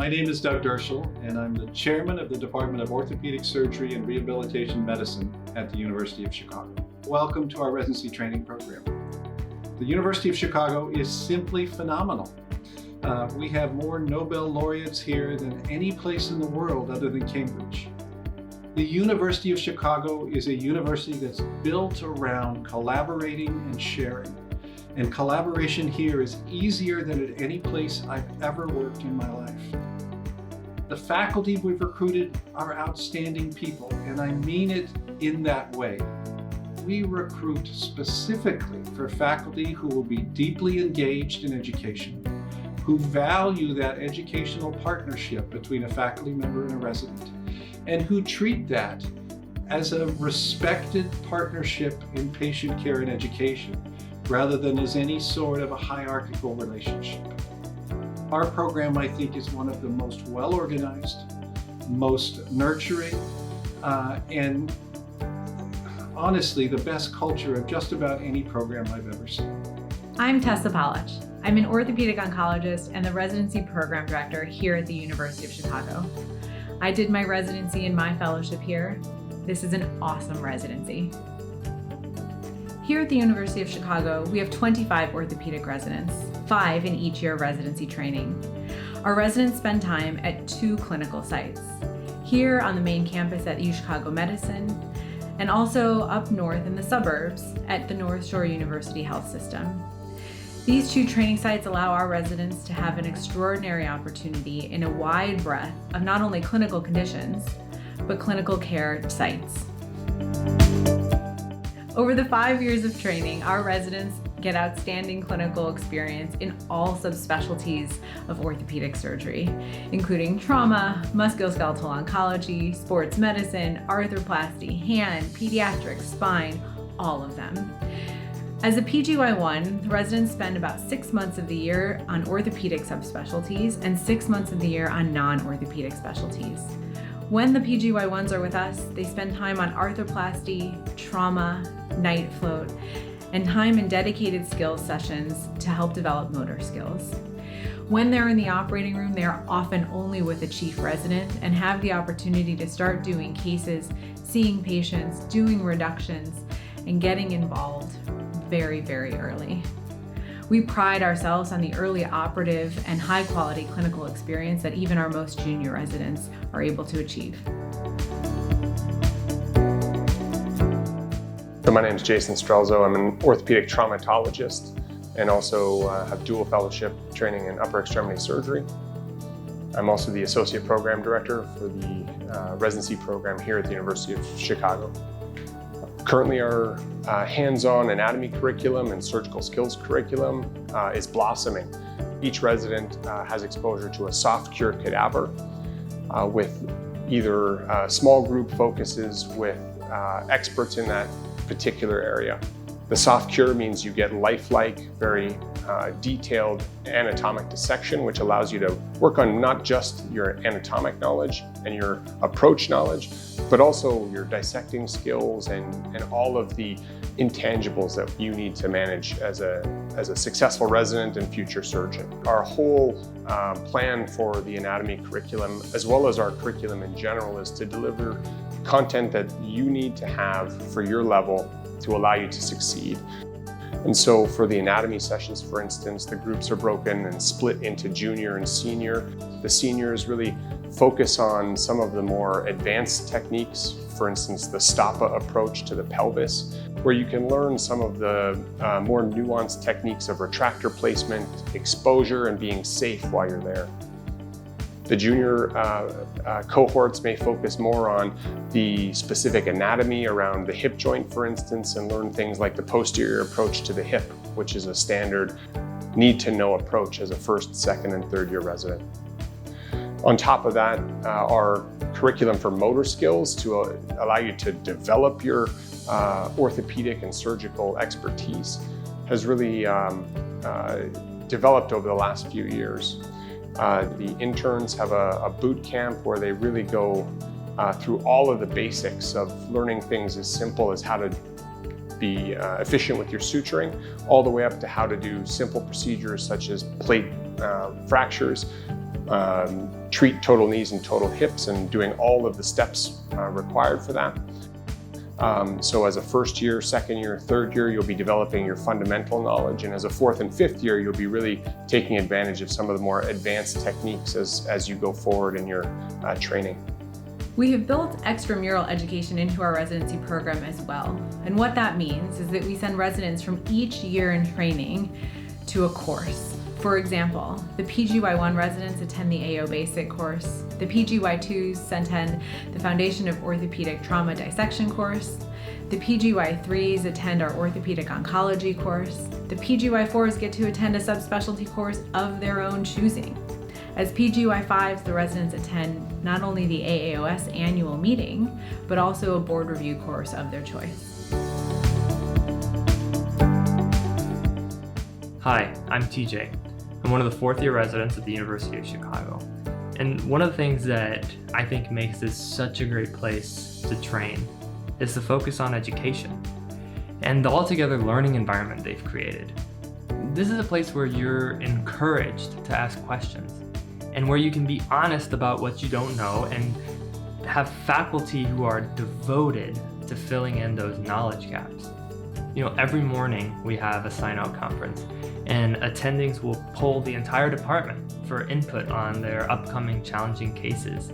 My name is Doug Dershel, and I'm the chairman of the Department of Orthopedic Surgery and Rehabilitation Medicine at the University of Chicago. Welcome to our residency training program. The University of Chicago is simply phenomenal. We have more Nobel laureates here than any place in the world other than Cambridge. The University of Chicago is a university that's built around collaborating and sharing. And collaboration here is easier than at any place I've ever worked in my life. The faculty we've recruited are outstanding people, and I mean it in that way. We recruit specifically for faculty who will be deeply engaged in education, who value that educational partnership between a faculty member and a resident, and who treat that as a respected partnership in patient care and education, rather than as any sort of a hierarchical relationship. Our program, I think, is one of the most well-organized, most nurturing, and honestly, the best culture of just about any program I've ever seen. I'm Tessa Palach. I'm an orthopedic oncologist and the residency program director here at the University of Chicago. I did my residency and my fellowship here. This is an awesome residency. Here at the University of Chicago, we have 25 orthopedic residents, 5 in each year of residency training. Our residents spend time at 2 clinical sites, here on the main campus at UChicago Medicine, and also up north in the suburbs at the North Shore University Health System. These 2 training sites allow our residents to have an extraordinary opportunity in a wide breadth of not only clinical conditions, but clinical care sites. Over the 5 years of training, our residents get outstanding clinical experience in all subspecialties of orthopedic surgery, including trauma, musculoskeletal oncology, sports medicine, arthroplasty, hand, pediatrics, spine, all of them. As a PGY1, residents spend about 6 months of the year on orthopedic subspecialties and 6 months of the year on non-orthopedic specialties. When the PGY1s are with us, they spend time on arthroplasty, trauma, night float, and time in dedicated skills sessions to help develop motor skills. When they're in the operating room, they are often only with a chief resident and have the opportunity to start doing cases, seeing patients, doing reductions, and getting involved very, very early. We pride ourselves on the early operative and high quality clinical experience that even our most junior residents are able to achieve. So my name is Jason Strelzo. I'm an orthopedic traumatologist and also have dual fellowship training in upper extremity surgery. I'm also the associate program director for the residency program here at the University of Chicago. Currently, our hands-on anatomy curriculum and surgical skills curriculum is blossoming. Each resident has exposure to a soft cure cadaver with either small group focuses with experts in that particular area. The soft cure means you get lifelike, very detailed anatomic dissection, which allows you to work on not just your anatomic knowledge and your approach knowledge, but also your dissecting skills and all of the intangibles that you need to manage as a successful resident and future surgeon. Our whole plan for the anatomy curriculum, as well as our curriculum in general, is to deliver content that you need to have for your level to allow you to succeed. And so for the anatomy sessions, for instance, the groups are broken and split into junior and senior. The seniors really focus on some of the more advanced techniques, for instance, the Stappa approach to the pelvis, where you can learn some of the more nuanced techniques of retractor placement, exposure, and being safe while you're there. The junior cohorts may focus more on the specific anatomy around the hip joint, for instance, and learn things like the posterior approach to the hip, which is a standard need-to-know approach as a first, second, and third year resident. On top of that, our curriculum for motor skills to allow you to develop your orthopedic and surgical expertise has really developed over the last few years. The interns have a boot camp where they really go through all of the basics of learning things as simple as how to be efficient with your suturing, all the way up to how to do simple procedures such as plate fractures, treat total knees and total hips and doing all of the steps required for that. So as a first year, second year, third year, you'll be developing your fundamental knowledge. And as a fourth and fifth year, you'll be really taking advantage of some of the more advanced techniques as you go forward in your training. We have built extramural education into our residency program as well. And what that means is that we send residents from each year in training to a course. For example, the PGY1 residents attend the AO Basic course, the PGY2s attend the Foundation of Orthopedic Trauma Dissection course, the PGY3s attend our Orthopedic Oncology course, the PGY4s get to attend a subspecialty course of their own choosing. As PGY5s, the residents attend not only the AAOS annual meeting, but also a board review course of their choice. Hi, I'm TJ. I'm one of the fourth-year residents at the University of Chicago. And one of the things that I think makes this such a great place to train is the focus on education and the altogether learning environment they've created. This is a place where you're encouraged to ask questions and where you can be honest about what you don't know and have faculty who are devoted to filling in those knowledge gaps. You know, every morning we have a sign-out conference and attendings will poll the entire department for input on their upcoming challenging cases.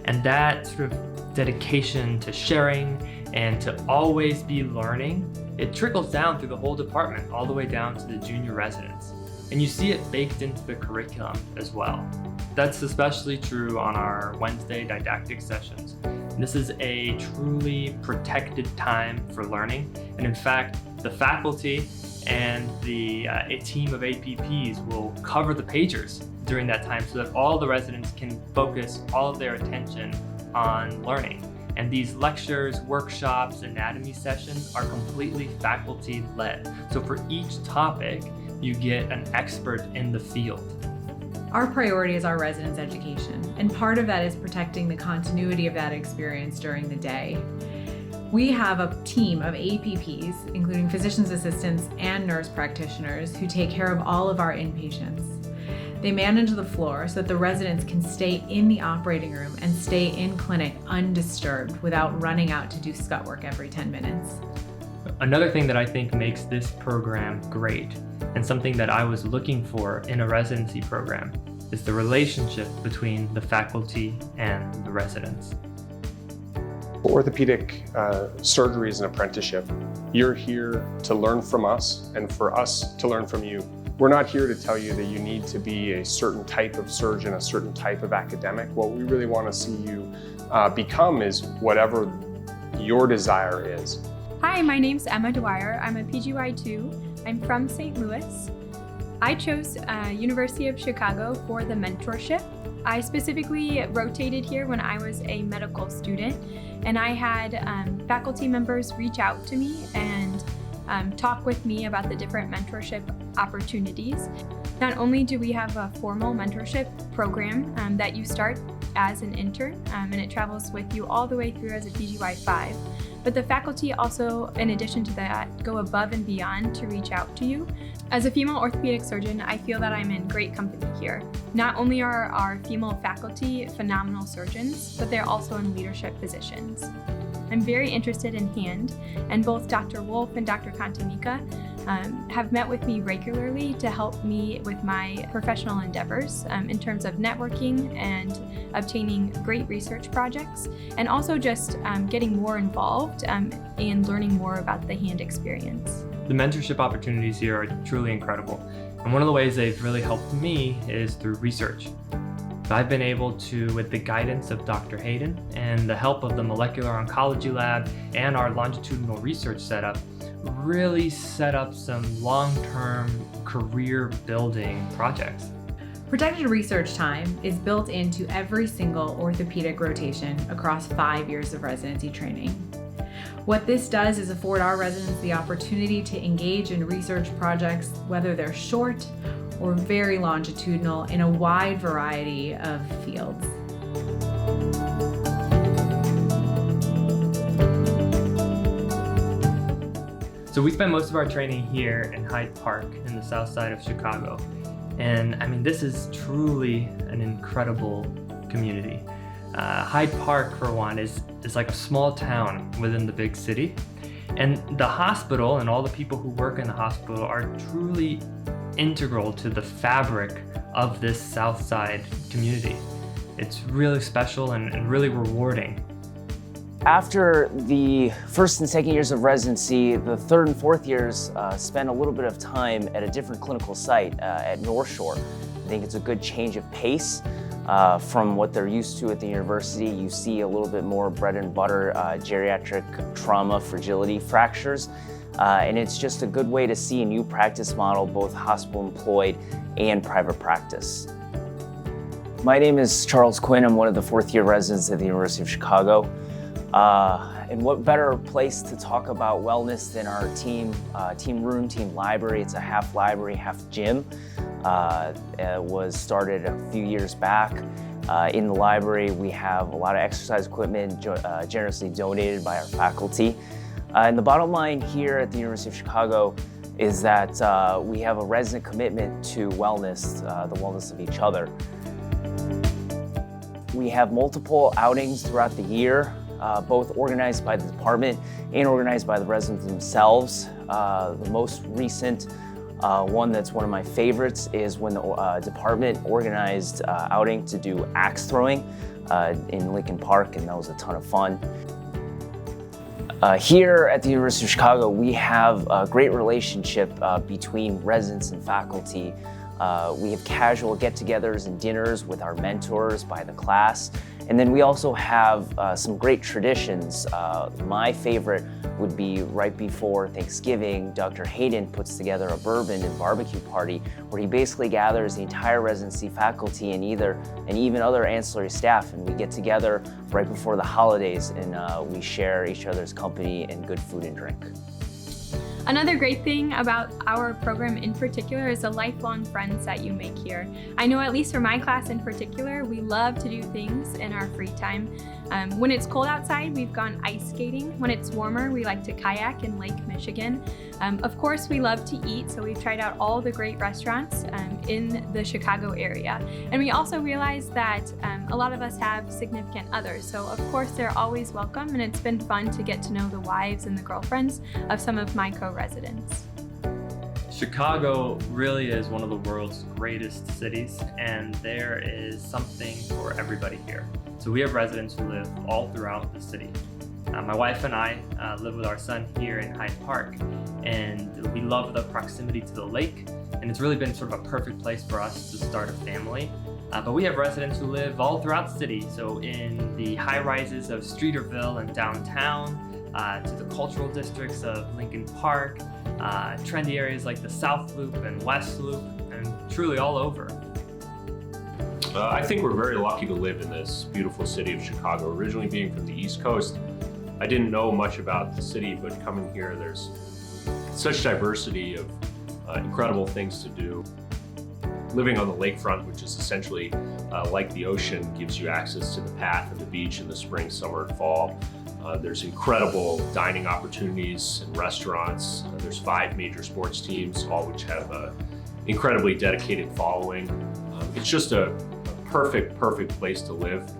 And that sort of dedication to sharing and to always be learning, it trickles down through the whole department, all the way down to the junior residents. And you see it baked into the curriculum as well. That's especially true on our Wednesday didactic sessions. This is a truly protected time for learning. And in fact, the faculty and a team of APPs will cover the pagers during that time so that all the residents can focus all of their attention on learning. And these lectures, workshops, anatomy sessions are completely faculty-led. So for each topic, you get an expert in the field. Our priority is our residents' education, and part of that is protecting the continuity of that experience during the day. We have a team of APPs, including physician's assistants and nurse practitioners, who take care of all of our inpatients. They manage the floor so that the residents can stay in the operating room and stay in clinic undisturbed without running out to do scut work every 10 minutes. Another thing that I think makes this program great, and something that I was looking for in a residency program, is the relationship between the faculty and the residents. Orthopedic surgery is an apprenticeship. You're here to learn from us and for us to learn from you. We're not here to tell you that you need to be a certain type of surgeon, a certain type of academic. What we really want to see you become is whatever your desire is. Hi, my name's Emma Dwyer. I'm a PGY2. I'm from St. Louis. I chose University of Chicago for the mentorship. I specifically rotated here when I was a medical student, and I had faculty members reach out to me and talk with me about the different mentorship opportunities. Not only do we have a formal mentorship program that you start as an intern, and it travels with you all the way through as a PGY5, but the faculty also, in addition to that, go above and beyond to reach out to you. As a female orthopedic surgeon, I feel that I'm in great company here. Not only are our female faculty phenomenal surgeons, but they're also in leadership positions. I'm very interested in hand, and both Dr. Wolf and Dr. Kantamika have met with me regularly to help me with my professional endeavors in terms of networking and obtaining great research projects, and also just getting more involved and learning more about the hand experience. The mentorship opportunities here are truly incredible. And one of the ways they've really helped me is through research. I've been able to, with the guidance of Dr. Hayden and the help of the molecular oncology lab and our longitudinal research setup, really set up some long-term career building projects. Protected research time is built into every single orthopedic rotation across 5 years of residency training. What this does is afford our residents the opportunity to engage in research projects, whether they're short or very longitudinal, in a wide variety of fields. So we spend most of our training here in Hyde Park in the south side of Chicago. And I mean, this is truly an incredible community. Hyde Park, for one, is like a small town within the big city. And the hospital and all the people who work in the hospital are truly integral to the fabric of this South Side community. It's really special and really rewarding. After the first and second years of residency, the third and fourth years spent a little bit of time at a different clinical site at North Shore. I think it's a good change of pace from what they're used to at the university. You see a little bit more bread and butter geriatric trauma, fragility fractures, and it's just a good way to see a new practice model, both hospital employed and private practice. My name is Charles Quinn. I'm one of the fourth year residents at the University of Chicago. And what better place to talk about wellness than our team room, team library. It's a half library, half gym. It was started a few years back. In the library, we have a lot of exercise equipment generously donated by our faculty. And the bottom line here at the University of Chicago is that we have a resident commitment to wellness, the wellness of each other. We have multiple outings throughout the year, both organized by the department and organized by the residents themselves. The most recent one that's one of my favorites is when the department organized outing to do axe throwing in Lincoln Park, and that was a ton of fun. Here at the University of Chicago, we have a great relationship between residents and faculty. We have casual get-togethers and dinners with our mentors by the class. And then we also have some great traditions. My favorite would be right before Thanksgiving, Dr. Hayden puts together a bourbon and barbecue party where he basically gathers the entire residency faculty and even other ancillary staff, and we get together right before the holidays and we share each other's company and good food and drink. Another great thing about our program in particular is the lifelong friends that you make here. I know at least for my class in particular, we love to do things in our free time. When it's cold outside, we've gone ice skating. When it's warmer, we like to kayak in Lake Michigan. Of course, we love to eat, so we've tried out all the great restaurants in the Chicago area. And we also realized that a lot of us have significant others, so of course they're always welcome, and it's been fun to get to know the wives and the girlfriends of some of my co-residents. Chicago really is one of the world's greatest cities, and there is something for everybody here. So we have residents who live all throughout the city. My wife and I live with our son here in Hyde Park, and we love the proximity to the lake, and it's really been sort of a perfect place for us to start a family. But we have residents who live all throughout the city, so in the high rises of Streeterville and downtown, to the cultural districts of Lincoln Park, trendy areas like the South Loop and West Loop, and truly all over. I think we're very lucky to live in this beautiful city of Chicago. Originally being from the East Coast, I didn't know much about the city, but coming here, there's such diversity of incredible things to do. Living on the lakefront, which is essentially like the ocean, gives you access to the path and the beach in the spring, summer, and fall. There's incredible dining opportunities and restaurants. There's 5 major sports teams, all which have an incredibly dedicated following. It's just a perfect place to live.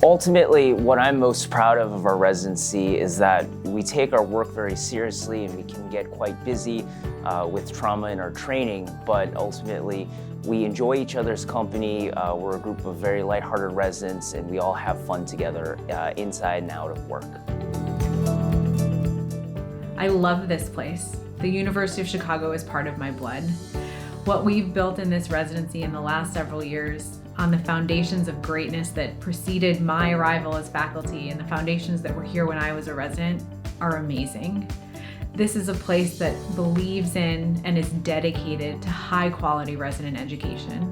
Ultimately, what I'm most proud of our residency is that we take our work very seriously, and we can get quite busy with trauma in our training, but ultimately we enjoy each other's company. We're a group of very lighthearted residents, and we all have fun together inside and out of work. I love this place. The University of Chicago is part of my blood. What we've built in this residency in the last several years on the foundations of greatness that preceded my arrival as faculty and the foundations that were here when I was a resident are amazing. This is a place that believes in and is dedicated to high quality resident education.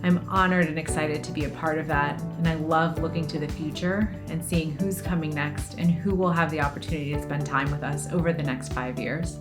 I'm honored and excited to be a part of that, and I love looking to the future and seeing who's coming next and who will have the opportunity to spend time with us over the next 5 years.